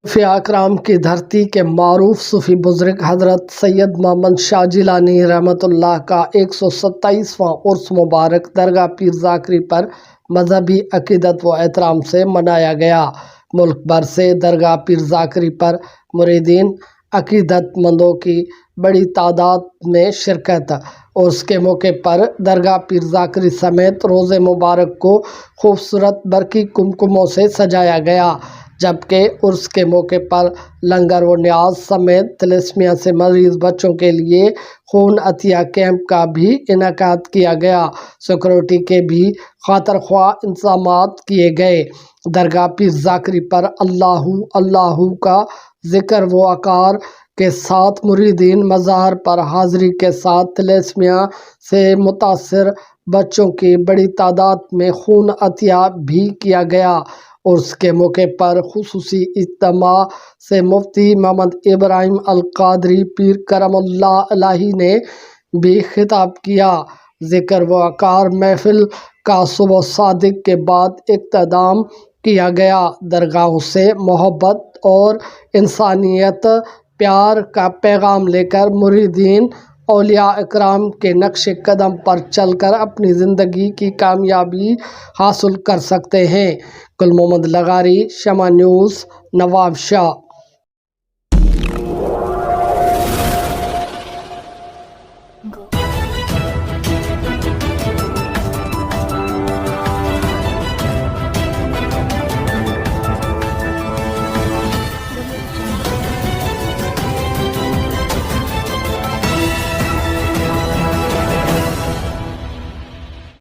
صوفیاء اکرام کی دھرتی کے معروف صوفی بزرگ حضرت سید محمد شاہ جیلانی رحمۃ اللہ کا 127واں عرس مبارک درگاہ پیر ذاکری پر مذہبی عقیدت و احترام سے منایا گیا۔ ملک بھر سے درگاہ پیر ذاکری پر مریدین عقیدت مندوں کی بڑی تعداد میں شرکت۔ عرس کے موقع پر درگاہ پیر ذاکری سمیت روضہ مبارک کو خوبصورت برقی کمکموں سے سجایا گیا، جبکہ عرس کے موقع پر لنگر و نیاز سمیت تلیسیمیا سے مریض بچوں کے لیے خون عطیہ کیمپ کا بھی انعقاد کیا گیا۔ سیکورٹی کے بھی خاطر خواہ انتظامات کیے گئے۔ درگاہ پیر ذاکری پر اللہ اللہ کا ذکر و اذکار کے ساتھ مریدین مظاہر پر حاضری کے ساتھ تلیسیمیا سے متاثر بچوں کی بڑی تعداد میں خون عطیہ بھی کیا گیا۔ عرس کے موقع پر خصوصی اجتماع سے مفتی محمد ابراہیم القادری پیر کرم اللہ علیہ نے بھی خطاب کیا۔ ذکر و اذکار محفل کا صبح صادق کے بعد اختتام کیا گیا۔ درگاہوں سے محبت اور انسانیت پیار کا پیغام لے کر مریدین اولیاء اکرام کے نقش قدم پر چل کر اپنی زندگی کی کامیابی حاصل کر سکتے ہیں۔ گل محمد لغاری، شمع نیوز، نواب شاہ۔